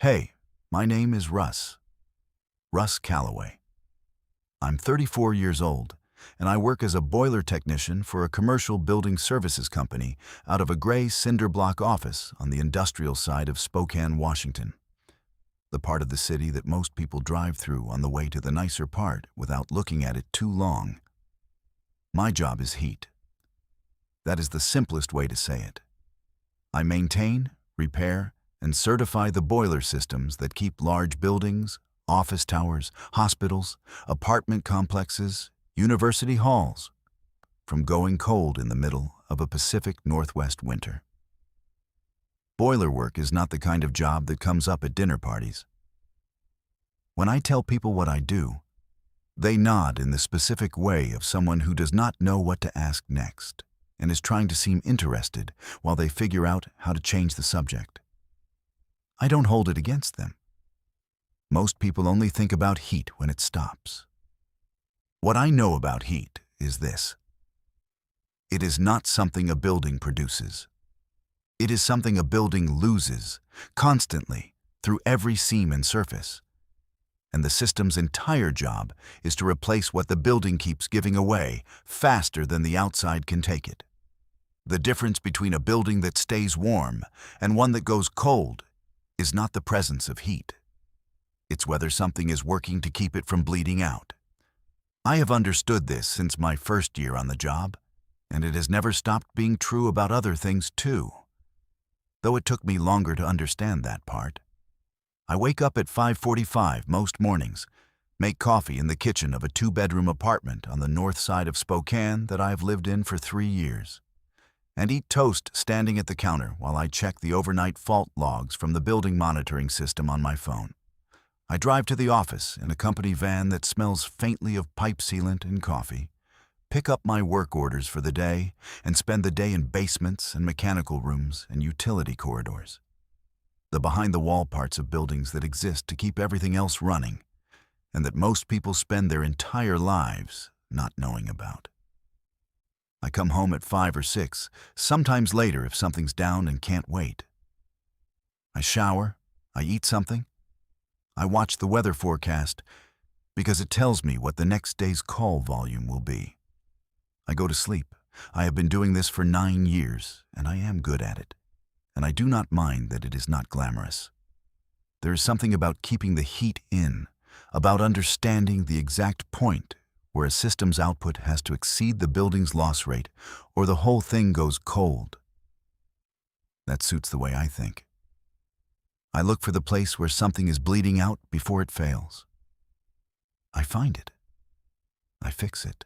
Hey, my name is Russ Calloway. I'm 34 years old, and I work as a boiler technician for a commercial building services company out of a gray cinder block office on the industrial side of Spokane, Washington, the part of the city that most people drive through on the way to the nicer part without looking at it too long. My job is heat. That is the simplest way to say it. I maintain, repair, and certify the boiler systems that keep large buildings, office towers, hospitals, apartment complexes, university halls from going cold in the middle of a Pacific Northwest winter. Boiler work is not the kind of job that comes up at dinner parties. When I tell people what I do, they nod in the specific way of someone who does not know what to ask next and is trying to seem interested while they figure out how to change the subject. I don't hold it against them. Most people only think about heat when it stops. What I know about heat is this. It is not something a building produces. It is something a building loses constantly through every seam and surface. And the system's entire job is to replace what the building keeps giving away faster than the outside can take it. The difference between a building that stays warm and one that goes cold is not the presence of heat. It's whether something is working to keep it from bleeding out. I have understood this since my first year on the job, and it has never stopped being true about other things too. Though it took me longer to understand that part. I wake up at 5:45 most mornings, make coffee in the kitchen of a 2-bedroom apartment on the north side of Spokane that I have lived in for 3 years, and eat toast standing at the counter while I check the overnight fault logs from the building monitoring system on my phone. I drive to the office in a company van that smells faintly of pipe sealant and coffee, pick up my work orders for the day, and spend the day in basements and mechanical rooms and utility corridors. The behind-the-wall parts of buildings that exist to keep everything else running, and that most people spend their entire lives not knowing about. I come home at 5 or 6, sometimes later if something's down and can't wait. I shower, I eat something, I watch the weather forecast because it tells me what the next day's call volume will be. I go to sleep. I have been doing this for 9 years, and I am good at it. And I do not mind that it is not glamorous. There is something about keeping the heat in, about understanding the exact point where a system's output has to exceed the building's loss rate, or the whole thing goes cold. That suits the way I think. I look for the place where something is bleeding out before it fails. I find it. I fix it.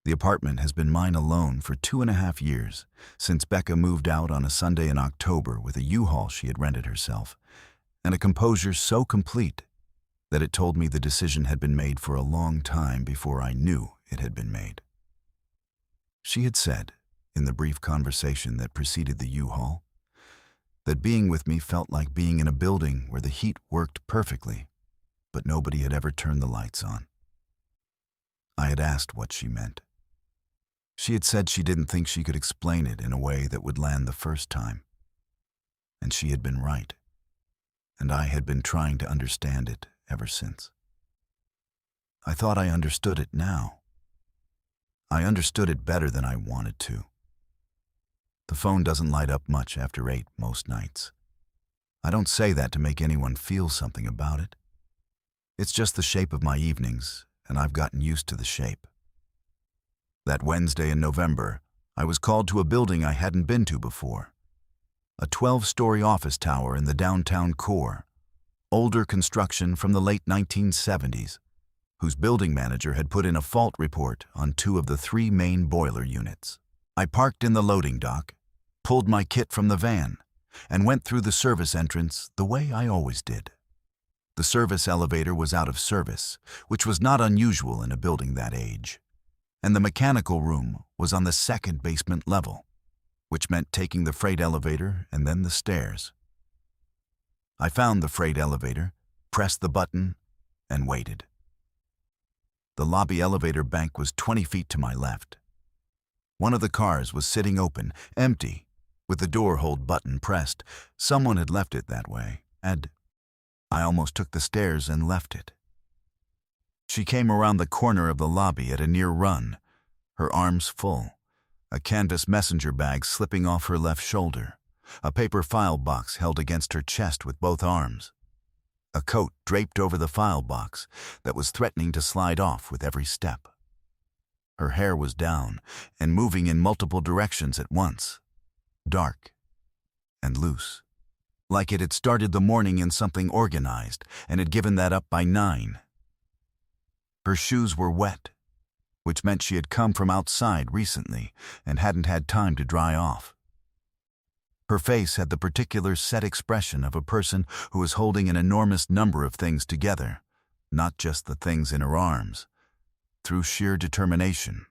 The apartment has been mine alone for 2.5 years, since Becca moved out on a Sunday in October with a U-Haul she had rented herself, and a composure so complete that it told me the decision had been made for a long time before I knew it had been made. She had said, in the brief conversation that preceded the U-Haul, that being with me felt like being in a building where the heat worked perfectly, but nobody had ever turned the lights on. I had asked what she meant. She had said she didn't think she could explain it in a way that would land the first time. And she had been right. And I had been trying to understand it ever since. I thought I understood it now. I understood it better than I wanted to. The phone doesn't light up much after 8 most nights. I don't say that to make anyone feel something about it. It's just the shape of my evenings, and I've gotten used to the shape. That Wednesday in November, I was called to a building I hadn't been to before. A 12-story office tower in the downtown core, older construction from the late 1970s, whose building manager had put in a fault report on 2 of the 3 main boiler units. I parked in the loading dock, pulled my kit from the van, and went through the service entrance the way I always did. The service elevator was out of service, which was not unusual in a building that age, and the mechanical room was on the 2nd basement level, which meant taking the freight elevator and then the stairs. I found the freight elevator, pressed the button, and waited. The lobby elevator bank was 20 feet to my left. One of the cars was sitting open, empty, with the door hold button pressed. Someone had left it that way, And I almost took the stairs and left it. She came around the corner of the lobby at a near run, her arms full, a canvas messenger bag slipping off her left shoulder, a paper file box held against her chest with both arms, a coat draped over the file box that was threatening to slide off with every step. Her hair was down and moving in multiple directions at once, dark and loose, like it had started the morning in something organized and had given that up by 9. Her shoes were wet, which meant she had come from outside recently and hadn't had time to dry off. Her face had the particular set expression of a person who is holding an enormous number of things together, not just the things in her arms, through sheer determination,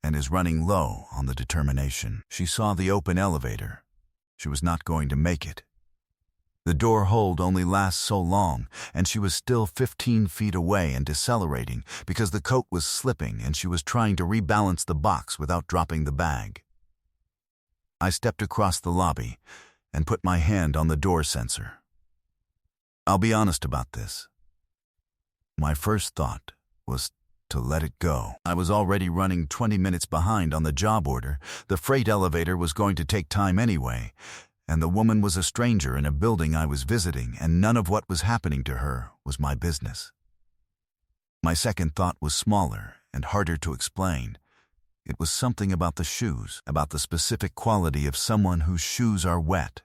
and is running low on the determination. She saw the open elevator. She was not going to make it. The door hold only lasts so long, and she was still 15 feet away and decelerating because the coat was slipping and she was trying to rebalance the box without dropping the bag. I stepped across the lobby and put my hand on the door sensor. I'll be honest about this. My first thought was to let it go. I was already running 20 minutes behind on the job order. The freight elevator was going to take time anyway, and the woman was a stranger in a building I was visiting, and none of what was happening to her was my business. My second thought was smaller and harder to explain. It was something about the shoes, about the specific quality of someone whose shoes are wet,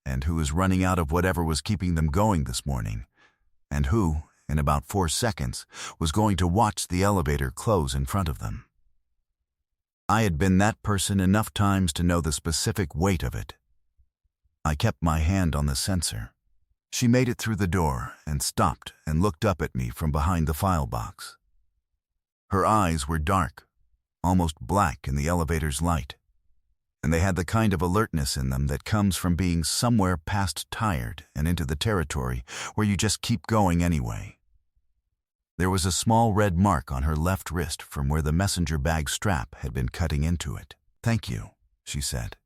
and who is running out of whatever was keeping them going this morning, and who, in about 4 seconds, was going to watch the elevator close in front of them. I had been that person enough times to know the specific weight of it. I kept my hand on the sensor. She made it through the door and stopped and looked up at me from behind the file box. Her eyes were dark, almost black in the elevator's light, and they had the kind of alertness in them that comes from being somewhere past tired and into the territory where you just keep going anyway. There was a small red mark on her left wrist from where the messenger bag strap had been cutting into it. "Thank you," she said.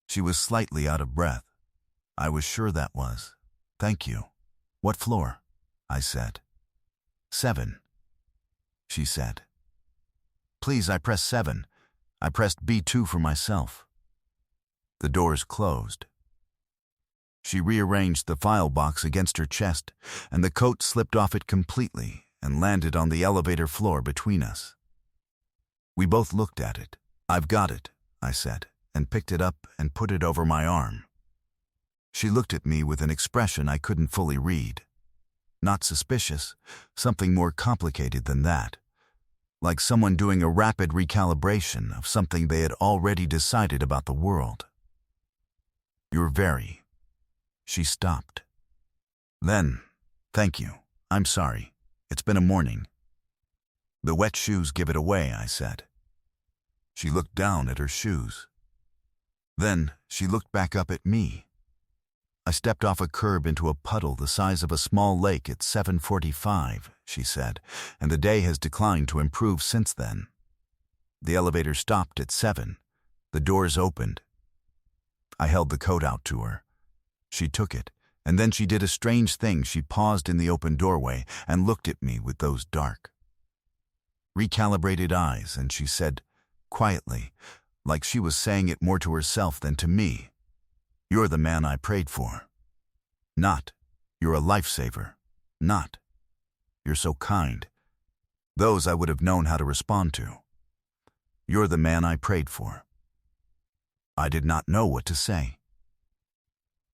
She was slightly out of breath. I was sure that was. "Thank you." "What floor?" I said. 7. She said. "Please, I pressed 7. I pressed B2 for myself." The doors closed. She rearranged the file box against her chest, and the coat slipped off it completely and landed on the elevator floor between us. We both looked at it. "I've got it," I said, and picked it up and put it over my arm. She looked at me with an expression I couldn't fully read. Not suspicious, something more complicated than that. Like someone doing a rapid recalibration of something they had already decided about the world. "You're very..." She stopped. Then, "Thank you. I'm sorry. It's been a morning." "The wet shoes give it away," I said. She looked down at her shoes. Then she looked back up at me. "I stepped off a curb into a puddle the size of a small lake at 7:45, she said, "and the day has declined to improve since then." The elevator stopped at 7. The doors opened. I held the coat out to her. She took it, and then she did a strange thing. She paused in the open doorway and looked at me with those dark, recalibrated eyes, and she said, quietly, like she was saying it more to herself than to me, "You're the man I prayed for. Not, you're a lifesaver. Not, you're so kind." Those I would have known how to respond to. "You're the man I prayed for." I did not know what to say.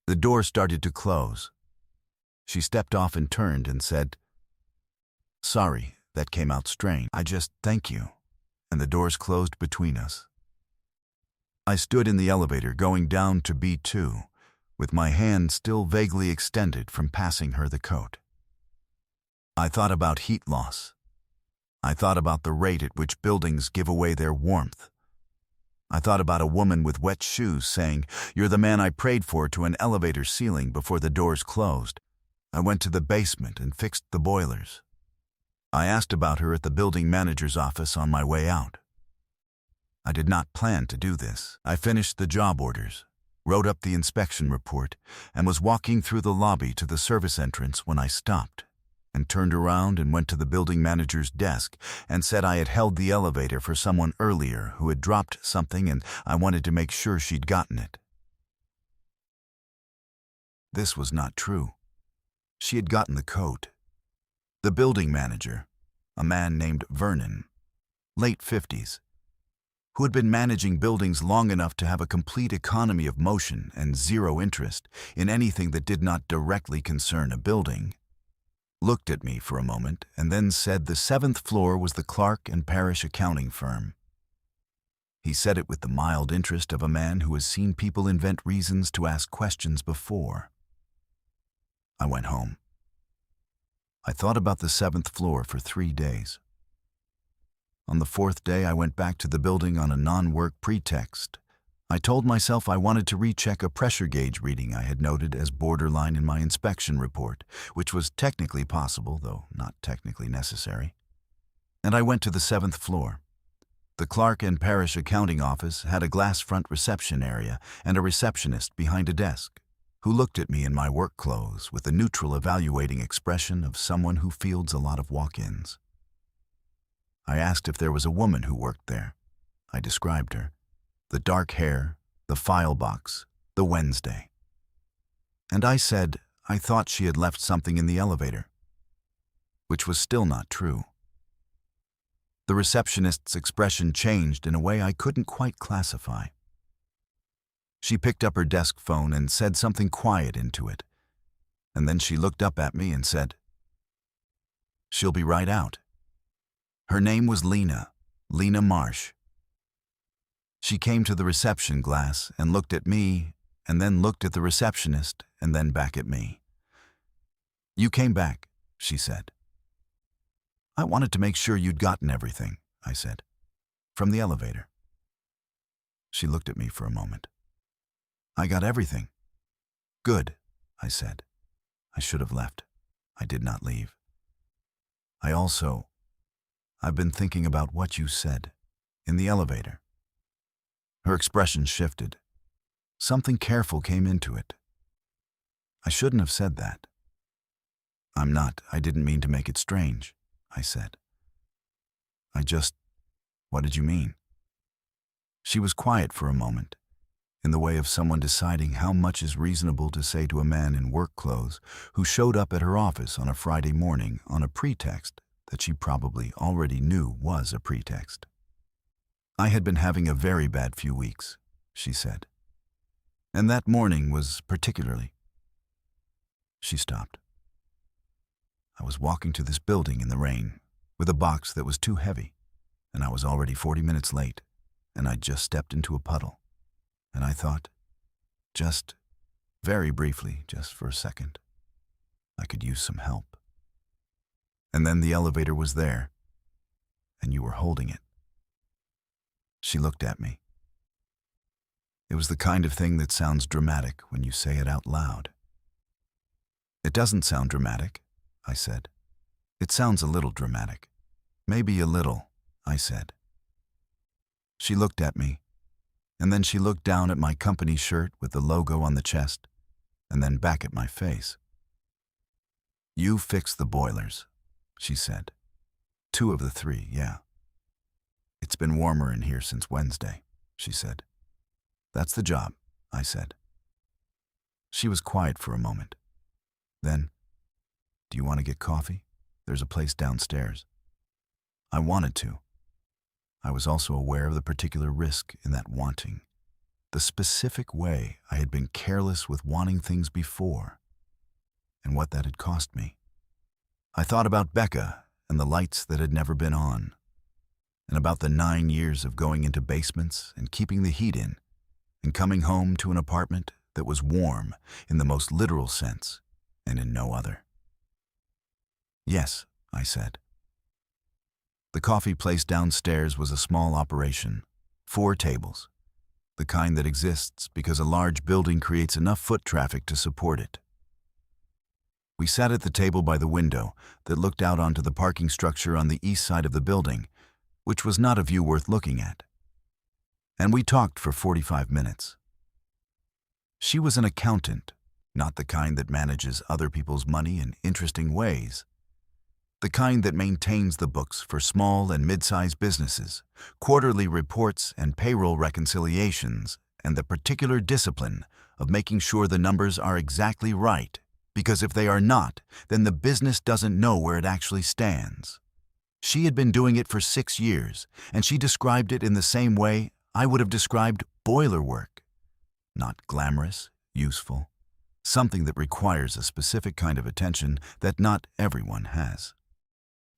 The door started to close. She stepped off and turned and said, "Sorry, that came out strange. I just, thank you." And the doors closed between us. I stood in the elevator going down to B2, with my hand still vaguely extended from passing her the coat. I thought about heat loss. I thought about the rate at which buildings give away their warmth. I thought about a woman with wet shoes saying, "You're the man I prayed for," to an elevator ceiling before the doors closed. I went to the basement and fixed the boilers. I asked about her at the building manager's office on my way out. I did not plan to do this. I finished the job orders. wrote up the inspection report, and was walking through the lobby to the service entrance when I stopped and turned around and went to the building manager's desk and said I had held the elevator for someone earlier who had dropped something and I wanted to make sure she'd gotten it. This was not true. She had gotten the coat. The building manager, a man named Vernon, late 50s, who had been managing buildings long enough to have a complete economy of motion and zero interest in anything that did not directly concern a building, looked at me for a moment and then said the 7th floor was the Clark and Parrish accounting firm. He said it with the mild interest of a man who has seen people invent reasons to ask questions before. I went home. I thought about the 7th floor for 3 days. On the 4th day, I went back to the building on a non-work pretext. I told myself I wanted to recheck a pressure gauge reading I had noted as borderline in my inspection report, which was technically possible, though not technically necessary. And I went to the 7th floor. The Clark and Parrish accounting office had a glass front reception area and a receptionist behind a desk, who looked at me in my work clothes with the neutral evaluating expression of someone who fields a lot of walk-ins. I asked if there was a woman who worked there. I described her. The dark hair, the file box, the Wednesday. And I said I thought she had left something in the elevator, which was still not true. The receptionist's expression changed in a way I couldn't quite classify. She picked up her desk phone and said something quiet into it, and then she looked up at me and said, "She'll be right out." Her name was Lena Marsh. She came to the reception glass and looked at me, and then looked at the receptionist, and then back at me. "You came back," she said. "I wanted to make sure you'd gotten everything," I said, "from the elevator." She looked at me for a moment. "I got everything." "Good," I said. I should have left. I did not leave. I've been thinking about what you said in the elevator." Her expression shifted. Something careful came into it. "I shouldn't have said that." I didn't mean to make it strange," I said. What did you mean?" She was quiet for a moment, in the way of someone deciding how much is reasonable to say to a man in work clothes who showed up at her office on a Friday morning on a pretext that she probably already knew was a pretext. "I had been having a very bad few weeks," she said. "And that morning was particularly—" She stopped. I was walking to this building in the rain with a box that was too heavy, and I was already 40 minutes late, and I'd just stepped into a puddle. And I thought, just very briefly, just for a second, I could use some help. And then the elevator was there, and you were holding it. She looked at me. It was the kind of thing that sounds dramatic when you say it out loud. "It doesn't sound dramatic," I said. "It sounds a little dramatic." "Maybe a little," I said. She looked at me, and then she looked down at my company shirt with the logo on the chest, and then back at my face. "You fixed the boilers," she said. "2 of the 3, yeah. It's been warmer in here since Wednesday," she said. "That's the job," I said. She was quiet for a moment. Then, "Do you want to get coffee? There's a place downstairs." I wanted to. I was also aware of the particular risk in that wanting, the specific way I had been careless with wanting things before, and what that had cost me. I thought about Becca and the lights that had never been on, and about the 9 years of going into basements and keeping the heat in, and coming home to an apartment that was warm in the most literal sense and in no other. "Yes," I said. The coffee place downstairs was a small operation, 4 tables, the kind that exists because a large building creates enough foot traffic to support it. We sat at the table by the window that looked out onto the parking structure on the east side of the building, which was not a view worth looking at. And we talked for 45 minutes. She was an accountant, not the kind that manages other people's money in interesting ways. The kind that maintains the books for small and mid-sized businesses, quarterly reports and payroll reconciliations, and the particular discipline of making sure the numbers are exactly right, because if they are not, then the business doesn't know where it actually stands. She had been doing it for 6 years, and she described it in the same way I would have described boiler work. Not glamorous, useful, something that requires a specific kind of attention that not everyone has.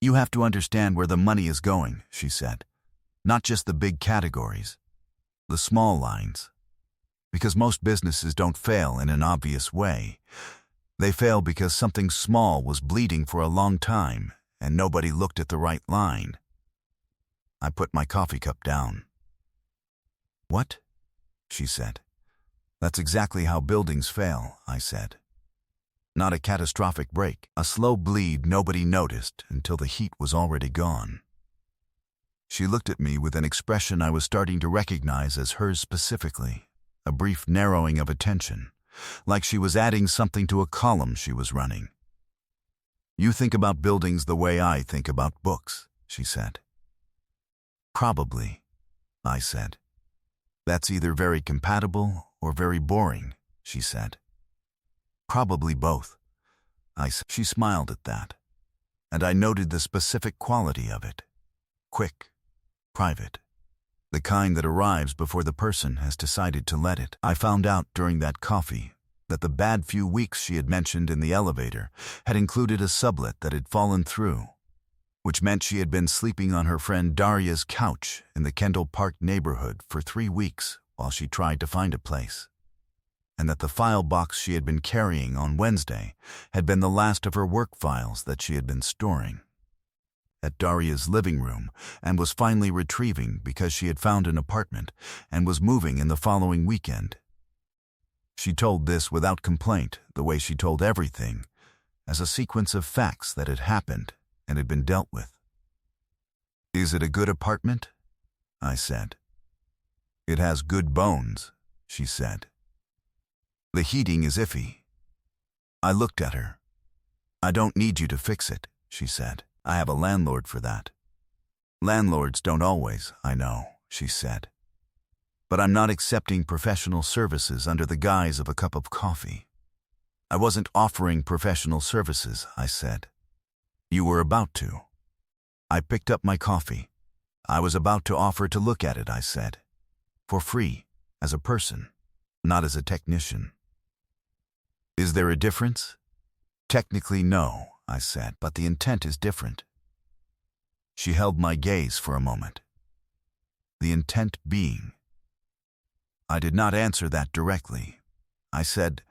You have to understand where the money is going, she said. Not just the big categories, the small lines. Because most businesses don't fail in an obvious way. They fail because something small was bleeding for a long time and nobody looked at the right line. I put my coffee cup down. What? She said. That's exactly how buildings fail, I said. Not a catastrophic break, a slow bleed nobody noticed until the heat was already gone. She looked at me with an expression I was starting to recognize as hers specifically, a brief narrowing of attention, like she was adding something to a column she was running. You think about buildings the way I think about books, she said. Probably, I said. That's either very compatible or very boring, she said. Probably both, I said. She smiled at that, and I noted the specific quality of it. Quick, private, the kind that arrives before the person has decided to let it. I found out during that coffee that the bad few weeks she had mentioned in the elevator had included a sublet that had fallen through, which meant she had been sleeping on her friend Daria's couch in the Kendall Park neighborhood for 3 weeks while she tried to find a place, and that the file box she had been carrying on Wednesday had been the last of her work files that she had been storing at Daria's living room and was finally retrieving because she had found an apartment and was moving in the following weekend. She told this without complaint, the way she told everything, as a sequence of facts that had happened and had been dealt with. Is it a good apartment? I said. It has good bones, she said. The heating is iffy. I looked at her. I don't need you to fix it, she said. I have a landlord for that. Landlords don't always, I know, she said. But I'm not accepting professional services under the guise of a cup of coffee. I wasn't offering professional services, I said. You were about to. I picked up my coffee. I was about to offer to look at it, I said. For free, as a person, not as a technician. Is there a difference? Technically, no, I said, but the intent is different. She held my gaze for a moment. The intent being. I did not answer that directly. I said,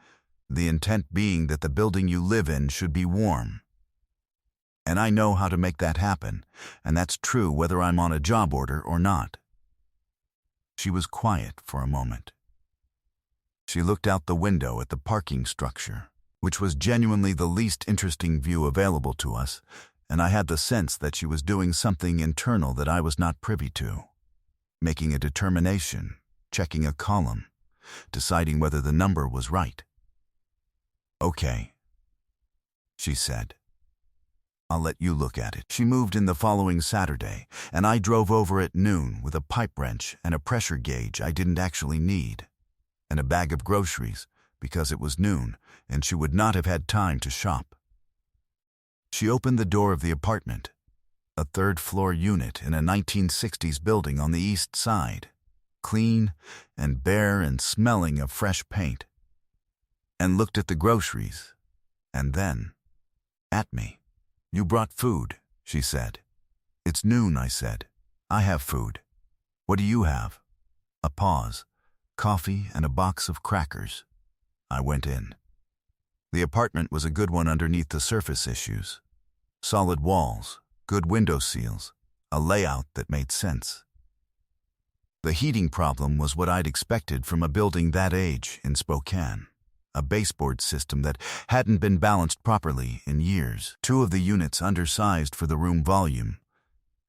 the intent being that the building you live in should be warm. And I know how to make that happen, and that's true whether I'm on a job order or not. She was quiet for a moment. She looked out the window at the parking structure, which was genuinely the least interesting view available to us, and I had the sense that she was doing something internal that I was not privy to, making a determination, checking a column, deciding whether the number was right. Okay, she said. I'll let you look at it. She moved in the following Saturday, and I drove over at noon with a pipe wrench and a pressure gauge I didn't actually need, and a bag of groceries, because it was noon, and she would not have had time to shop. She opened the door of the apartment, a third-floor unit in a 1960s building on the east side, clean and bare and smelling of fresh paint, and looked at the groceries, and then at me. You brought food, she said. It's noon, I said. I have food. What do you have? A pause, coffee and a box of crackers. I went in. The apartment was a good one underneath the surface issues. Solid walls, good window seals, a layout that made sense. The heating problem was what I'd expected from a building that age in Spokane. A baseboard system that hadn't been balanced properly in years, 2 of the units undersized for the room volume,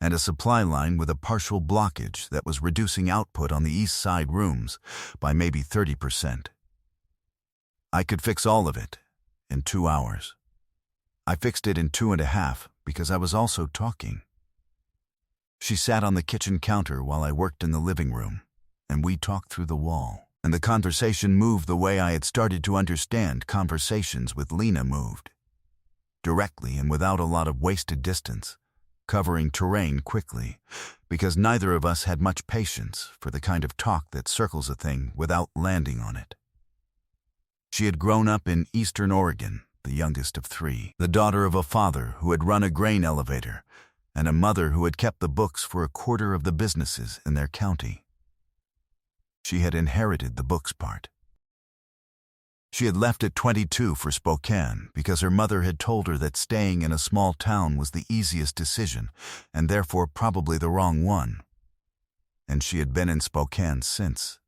and a supply line with a partial blockage that was reducing output on the east side rooms by maybe 30%. I could fix all of it in 2 hours. I fixed it in 2.5 because I was also talking. She sat on the kitchen counter while I worked in the living room, and we talked through the wall. And the conversation moved the way I had started to understand conversations with Lena moved. Directly and without a lot of wasted distance, covering terrain quickly, because neither of us had much patience for the kind of talk that circles a thing without landing on it. She had grown up in Eastern Oregon, the youngest of 3, the daughter of a father who had run a grain elevator and a mother who had kept the books for a quarter of the businesses in their county. She had inherited the books part. She had left at 22 for Spokane because her mother had told her that staying in a small town was the easiest decision and therefore probably the wrong one. And she had been in Spokane since,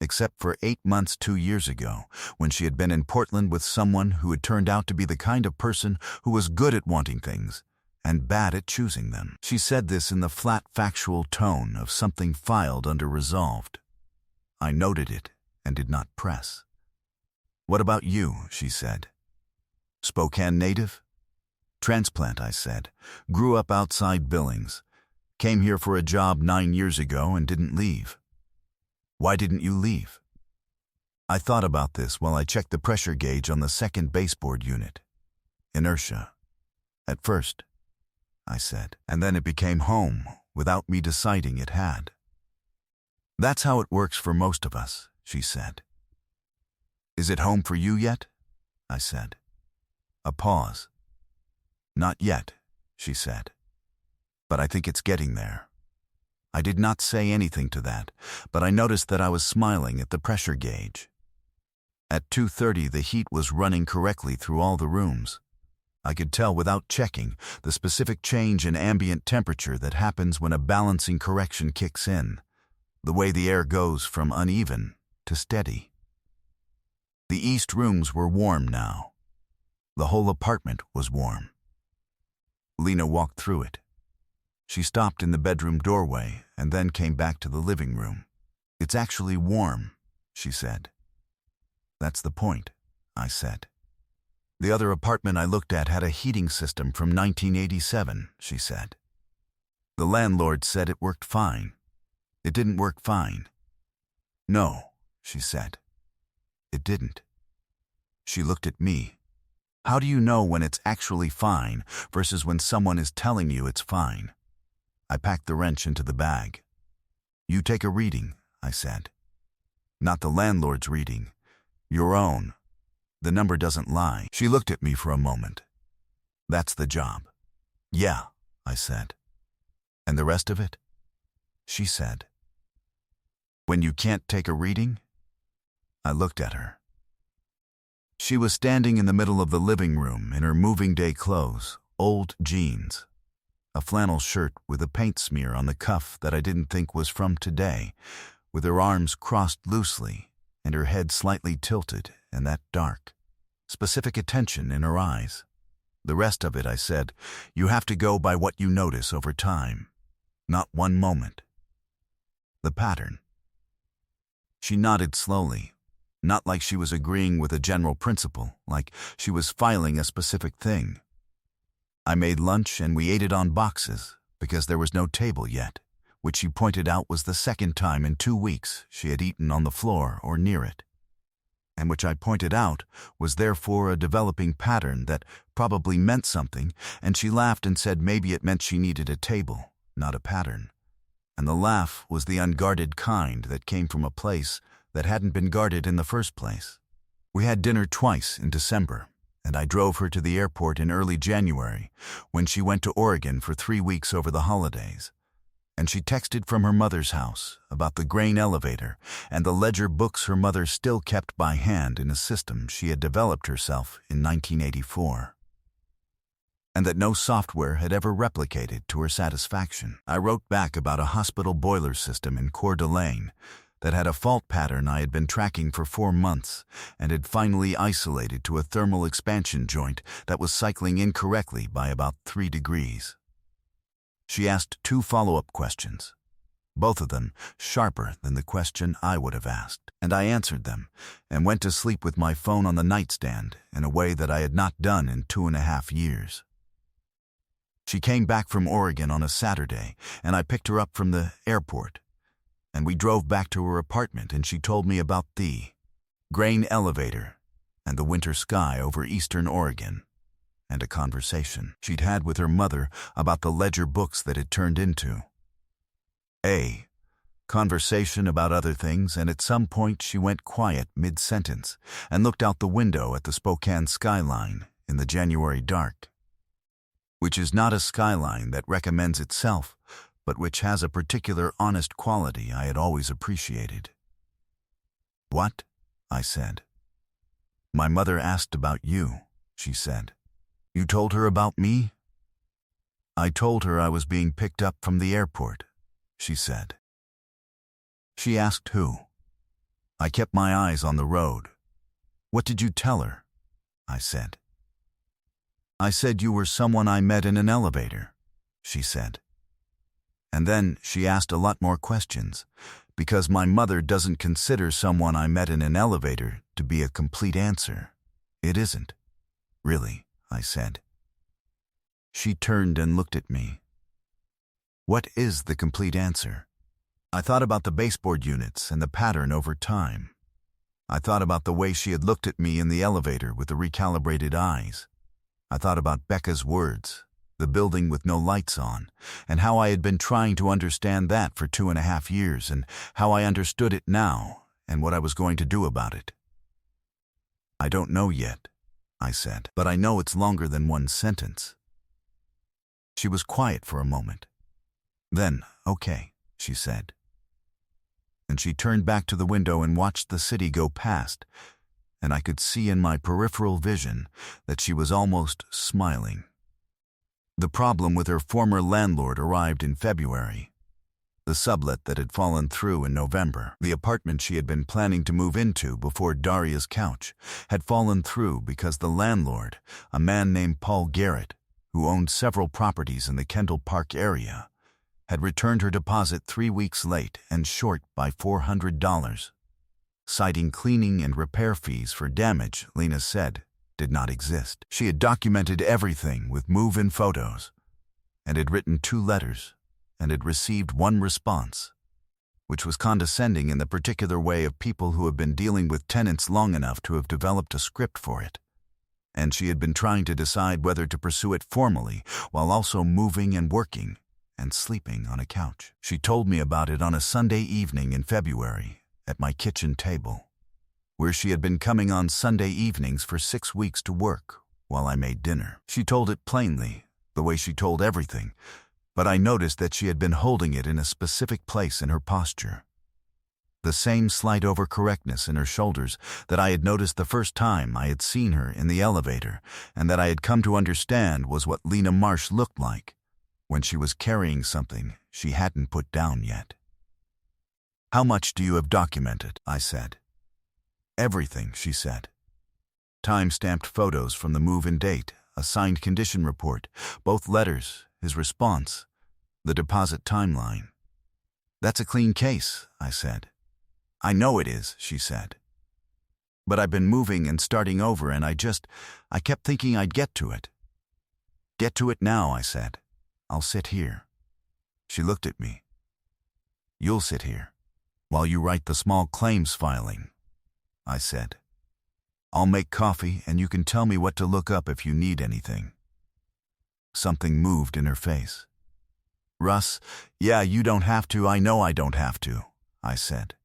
except for 8 months 2 years ago when she had been in Portland with someone who had turned out to be the kind of person who was good at wanting things and bad at choosing them. She said this in the flat factual tone of something filed under resolved. I noted it and did not press. What about you? She said. Spokane native? Transplant, I said. Grew up outside Billings. Came here for a job 9 years ago and didn't leave. Why didn't you leave? I thought about this while I checked the pressure gauge on the second baseboard unit. Inertia. At first, I said, and then it became home without me deciding it had. That's how it works for most of us, she said. Is it home for you yet? I said. A pause. Not yet, she said. But I think it's getting there. I did not say anything to that, but I noticed that I was smiling at the pressure gauge. At 2:30, the heat was running correctly through all the rooms. I could tell without checking the specific change in ambient temperature that happens when a balancing correction kicks in, the way the air goes from uneven to steady. The east rooms were warm now. The whole apartment was warm. Lena walked through it. She stopped in the bedroom doorway and then came back to the living room. It's actually warm, she said. That's the point, I said. The other apartment I looked at had a heating system from 1987, she said. The landlord said it worked fine. It didn't work fine. No, she said. It didn't. She looked at me. How do you know when it's actually fine versus when someone is telling you it's fine? I packed the wrench into the bag. You take a reading, I said. Not the landlord's reading. Your own. The number doesn't lie. She looked at me for a moment. That's the job. Yeah, I said. And the rest of it? She said. When you can't take a reading? I looked at her. She was standing in the middle of the living room in her moving day clothes, old jeans, a flannel shirt with a paint smear on the cuff that I didn't think was from today, with her arms crossed loosely and her head slightly tilted and that dark, specific attention in her eyes. The rest of it, I said, you have to go by what you notice over time, not one moment. The pattern. She nodded slowly, not like she was agreeing with a general principle, like she was filing a specific thing. I made lunch and we ate it on boxes because there was no table yet, which she pointed out was the second time in 2 weeks she had eaten on the floor or near it, and which I pointed out was therefore a developing pattern that probably meant something, and she laughed and said maybe it meant she needed a table, not a pattern. And the laugh was the unguarded kind that came from a place that hadn't been guarded in the first place. We had dinner twice in December, and I drove her to the airport in early January when she went to Oregon for 3 weeks over the holidays. And she texted from her mother's house about the grain elevator and the ledger books her mother still kept by hand in a system she had developed herself in 1984. And that no software had ever replicated to her satisfaction. I wrote back about a hospital boiler system in Coeur d'Alene that had a fault pattern I had been tracking for 4 months and had finally isolated to a thermal expansion joint that was cycling incorrectly by about 3 degrees. She asked 2 follow-up questions. both of them sharper than the question I would have asked. And I answered them, and went to sleep with my phone on the nightstand in a way that I had not done in 2.5 years. She came back from Oregon on a Saturday, and I picked her up from the airport. And we drove back to her apartment, and she told me about the grain elevator and the winter sky over eastern Oregon, and a conversation she'd had with her mother about the ledger books that it turned into. A conversation about other things, and at some point she went quiet mid-sentence and looked out the window at the Spokane skyline in the January dark, which is not a skyline that recommends itself, but which has a particular honest quality I had always appreciated. "What?" I said. "My mother asked about you," she said. "You told her about me?" "I told her I was being picked up from the airport," she said. She asked who. I kept my eyes on the road. "What did you tell her?" I said. "I said you were someone I met in an elevator," she said. And then she asked a lot more questions, because my mother doesn't consider someone I met in an elevator to be a complete answer. "It isn't, really," I said. She turned and looked at me. "What is the complete answer?" I thought about the baseboard units and the pattern over time. I thought about the way she had looked at me in the elevator with the recalibrated eyes. I thought about Becca's words, the building with no lights on, and how I had been trying to understand that for 2.5 years, and how I understood it now, and what I was going to do about it. "I don't know yet," I said, "but I know it's longer than one sentence." She was quiet for a moment. Then, "Okay," she said. And she turned back to the window and watched the city go past, and I could see in my peripheral vision that she was almost smiling. The problem with her former landlord arrived in February. The sublet that had fallen through in November, the apartment she had been planning to move into before Daria's couch, had fallen through because the landlord, a man named Paul Garrett, who owned several properties in the Kendall Park area, had returned her deposit 3 weeks late and short by $400, citing cleaning and repair fees for damage Lena said did not exist. She had documented everything with move-in photos, and had written 2 letters, and had received 1 response, which was condescending in the particular way of people who have been dealing with tenants long enough to have developed a script for it. And she had been trying to decide whether to pursue it formally while also moving and working and sleeping on a couch. She told me about it on a Sunday evening in February at my kitchen table, where she had been coming on Sunday evenings for 6 weeks to work while I made dinner. She told it plainly, the way she told everything, but I noticed that she had been holding it in a specific place in her posture. The same slight overcorrectness in her shoulders that I had noticed the first time I had seen her in the elevator, and that I had come to understand was what Lena Marsh looked like when she was carrying something she hadn't put down yet. "How much do you have documented?" I said. "Everything," she said. Time-stamped photos from the move-in date, a signed condition report, both letters, his response, the deposit timeline. "That's a clean case," I said. "I know it is," she said. "But I've been moving and starting over, and I kept thinking I'd get to it." "Get to it now," I said. "I'll sit here." She looked at me. "You'll sit here while you write the small claims filing," I said. "I'll make coffee, and you can tell me what to look up if you need anything." Something moved in her face. "Russ, yeah, you don't have to. I know I don't have to," I said.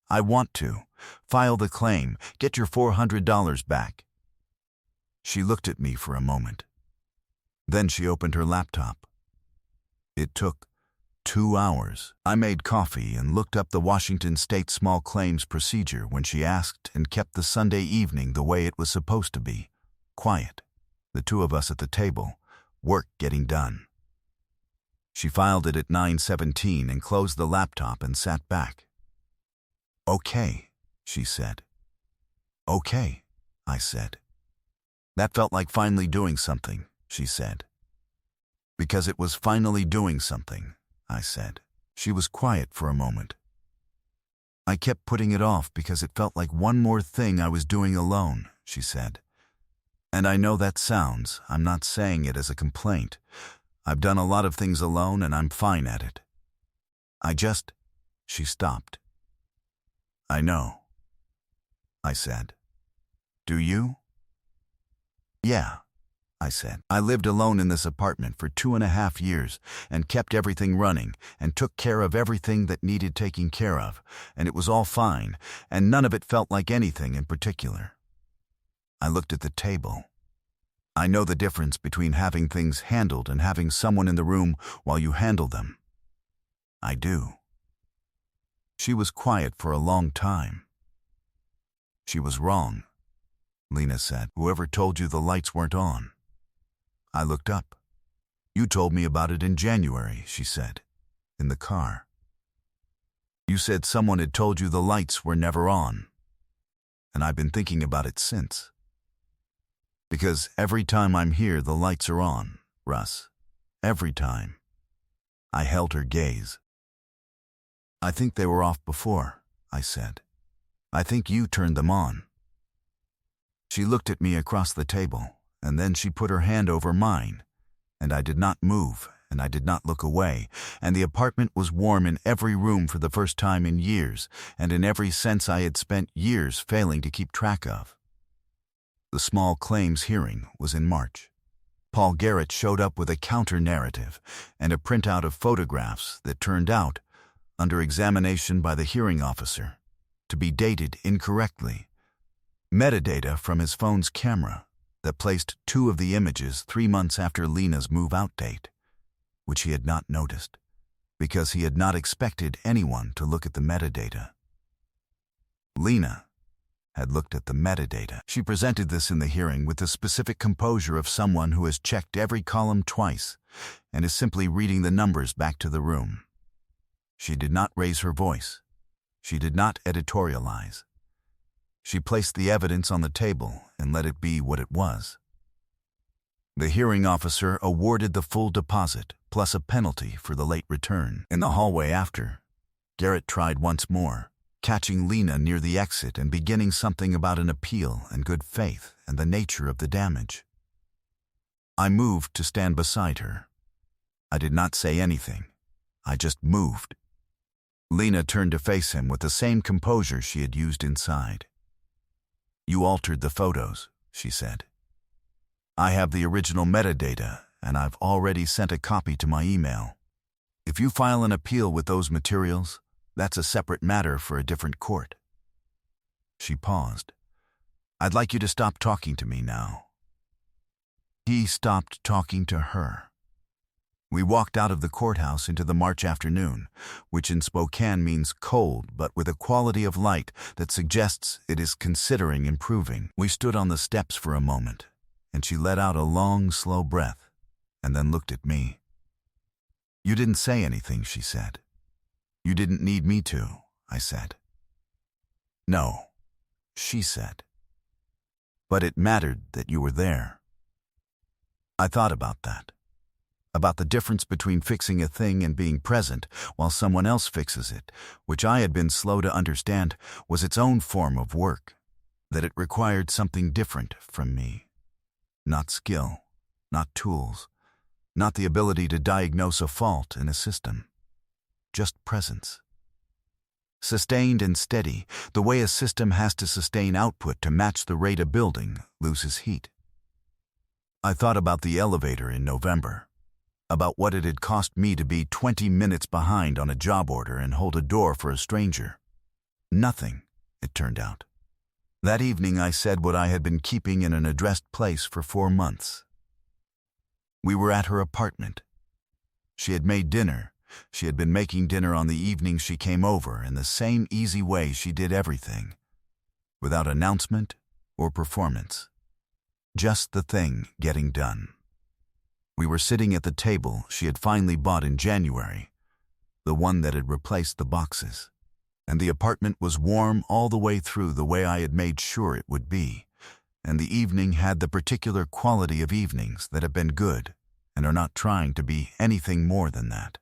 "I want to. File the claim. Get your $400 back." She looked at me for a moment. Then she opened her laptop. It took 2 hours. I made coffee and looked up the Washington State small claims procedure when she asked, and kept the Sunday evening the way it was supposed to be. Quiet. The 2 of us at the table. Work getting done. She filed it at 9:17 and closed the laptop and sat back. "Okay," she said. "Okay," I said. "That felt like finally doing something," she said. "Because it was finally doing something," I said. She was quiet for a moment. I kept putting it off because it felt like one more thing I was doing alone, she said. And I know that sounds, I'm not saying it as a complaint. I've done a lot of things alone and I'm fine at it. She stopped. I know, I said. Do you? Yeah, I said. I lived alone in this apartment for 2.5 years and kept everything running and took care of everything that needed taking care of, and it was all fine, and none of it felt like anything in particular. I looked at the table. I know the difference between having things handled and having someone in the room while you handle them. I do. She was quiet for a long time. She was wrong, Lena said. Whoever told you the lights weren't on? I looked up. You told me about it in January, she said, in the car. You said someone had told you the lights were never on. And I've been thinking about it since. Because every time I'm here, the lights are on, Russ. Every time. I held her gaze. I think they were off before, I said. I think you turned them on. She looked at me across the table, and then she put her hand over mine, and I did not move, and I did not look away, and the apartment was warm in every room for the first time in years, and in every sense I had spent years failing to keep track of. The small claims hearing was in March. Paul Garrett showed up with a counter-narrative and a printout of photographs that turned out, under examination by the hearing officer, to be dated incorrectly. Metadata from his phone's camera that placed 2 of the images 3 months after Lena's move-out date, which he had not noticed, because he had not expected anyone to look at the metadata. Lena had looked at the metadata. She presented this in the hearing with the specific composure of someone who has checked every column twice and is simply reading the numbers back to the room. She did not raise her voice. She did not editorialize. She placed the evidence on the table and let it be what it was. The hearing officer awarded the full deposit plus a penalty for the late return. In the hallway after, Garrett tried once more, catching Lena near the exit and beginning something about an appeal and good faith and the nature of the damage. I moved to stand beside her. I did not say anything. I just moved. Lena turned to face him with the same composure she had used inside. You altered the photos, she said. I have the original metadata, and I've already sent a copy to my email. If you file an appeal with those materials, that's a separate matter for a different court. She paused. I'd like you to stop talking to me now. He stopped talking to her. We walked out of the courthouse into the March afternoon, which in Spokane means cold but with a quality of light that suggests it is considering improving. We stood on the steps for a moment, and she let out a long, slow breath, and then looked at me. You didn't say anything, she said. You didn't need me to, I said. No, she said. But it mattered that you were there. I thought about that. About the difference between fixing a thing and being present while someone else fixes it, which I had been slow to understand was its own form of work, that it required something different from me. Not skill, not tools, not the ability to diagnose a fault in a system, just presence. Sustained and steady, the way a system has to sustain output to match the rate a building loses heat. I thought about the elevator in November. About what it had cost me to be 20 minutes behind on a job order and hold a door for a stranger. Nothing, it turned out. That evening I said what I had been keeping in an addressed place for 4 months. We were at her apartment. She had made dinner. She had been making dinner on the evening she came over in the same easy way she did everything, without announcement or performance. Just the thing getting done. We were sitting at the table she had finally bought in January, the one that had replaced the boxes, and the apartment was warm all the way through the way I had made sure it would be, and the evening had the particular quality of evenings that have been good and are not trying to be anything more than that.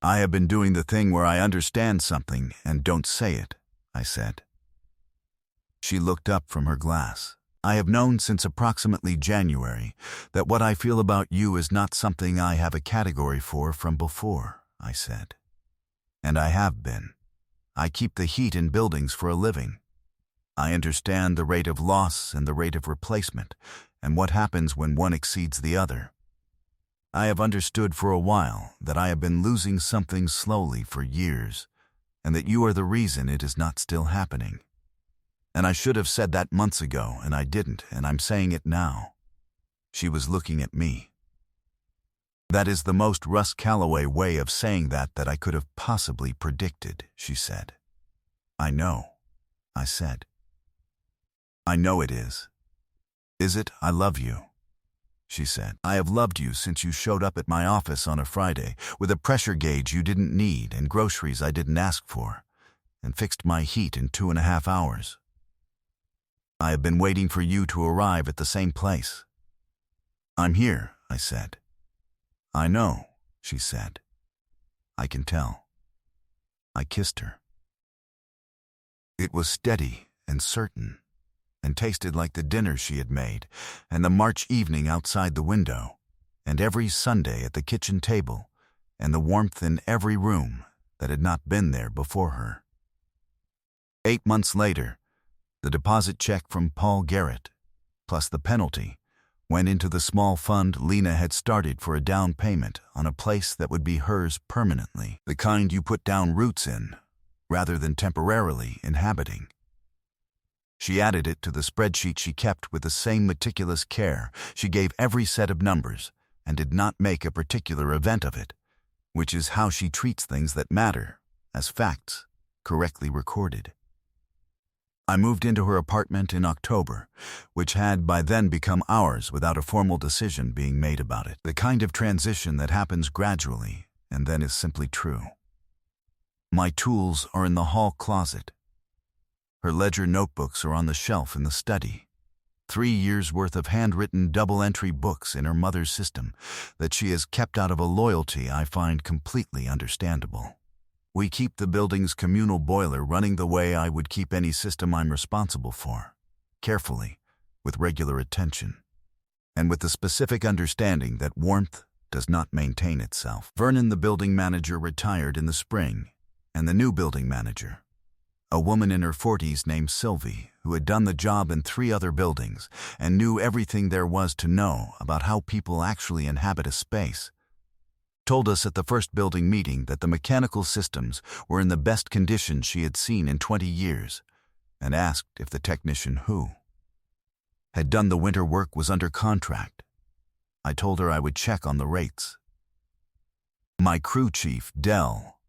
I have been doing the thing where I understand something and don't say it, I said. She looked up from her glass. I have known since approximately January that what I feel about you is not something I have a category for from before, I said. And I have been. I keep the heat in buildings for a living. I understand the rate of loss and the rate of replacement, and what happens when one exceeds the other. I have understood for a while that I have been losing something slowly for years, and that you are the reason it is not still happening. And I should have said that months ago, and I didn't, and I'm saying it now. She was looking at me. That is the most Russ Calloway way of saying that I could have possibly predicted, she said. I know, I said. I know it is. Is it? I love you, she said. I have loved you since you showed up at my office on a Friday with a pressure gauge you didn't need and groceries I didn't ask for, and fixed my heat in 2.5 hours. I have been waiting for you to arrive at the same place. I'm here, I said. I know, she said. I can tell. I kissed her. It was steady and certain, and tasted like the dinner she had made, and the March evening outside the window, and every Sunday at the kitchen table, and the warmth in every room that had not been there before her. 8 months later, the deposit check from Paul Garrett, plus the penalty, went into the small fund Lena had started for a down payment on a place that would be hers permanently, the kind you put down roots in, rather than temporarily inhabiting. She added it to the spreadsheet she kept with the same meticulous care. She gave every set of numbers and did not make a particular event of it, which is how she treats things that matter, as facts, correctly recorded. I moved into her apartment in October, which had by then become ours without a formal decision being made about it. The kind of transition that happens gradually and then is simply true. My tools are in the hall closet. Her ledger notebooks are on the shelf in the study. 3 years' worth of handwritten double-entry books in her mother's system that she has kept out of a loyalty I find completely understandable. We keep the building's communal boiler running the way I would keep any system I'm responsible for, carefully, with regular attention, and with the specific understanding that warmth does not maintain itself. Vernon, the building manager, retired in the spring, and the new building manager, a woman in her 40s named Sylvie, who had done the job in 3 other buildings and knew everything there was to know about how people actually inhabit a space, told us at the first building meeting that the mechanical systems were in the best condition she had seen in 20 years, and asked if the technician who had done the winter work was under contract. I told her I would check on the rates. My crew chief, Dell,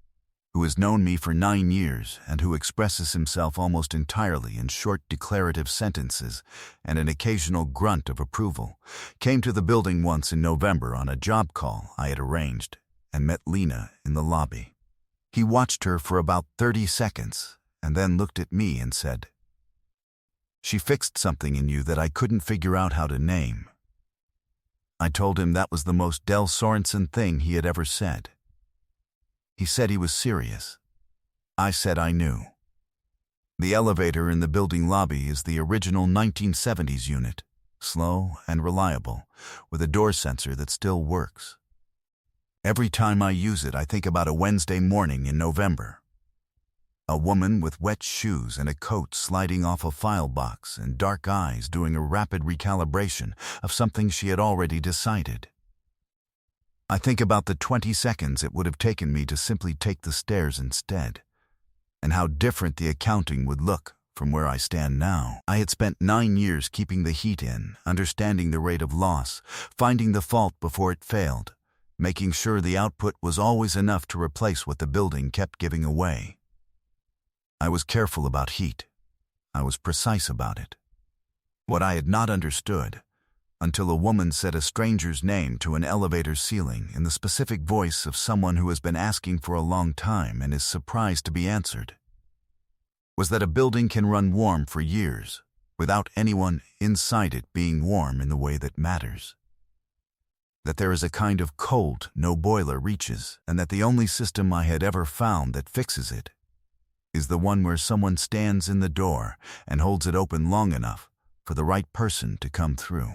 who has known me for 9 years and who expresses himself almost entirely in short declarative sentences and an occasional grunt of approval, came to the building once in November on a job call I had arranged and met Lena in the lobby. He watched her for about 30 seconds and then looked at me and said, "She fixed something in you that I couldn't figure out how to name." I told him that was the most Del Sorensen thing he had ever said. He said he was serious. I said I knew. The elevator in the building lobby is the original 1970s unit, slow and reliable, with a door sensor that still works. Every time I use it, I think about a Wednesday morning in November. A woman with wet shoes and a coat sliding off a file box and dark eyes doing a rapid recalibration of something she had already decided. I think about the 20 seconds it would have taken me to simply take the stairs instead, and how different the accounting would look from where I stand now. I had spent 9 years keeping the heat in, understanding the rate of loss, finding the fault before it failed, making sure the output was always enough to replace what the building kept giving away. I was careful about heat. I was precise about it. What I had not understood, until a woman said a stranger's name to an elevator ceiling in the specific voice of someone who has been asking for a long time and is surprised to be answered, was that a building can run warm for years without anyone inside it being warm in the way that matters. that there is a kind of cold no boiler reaches, and that the only system I had ever found that fixes it is the one where someone stands in the door and holds it open long enough for the right person to come through.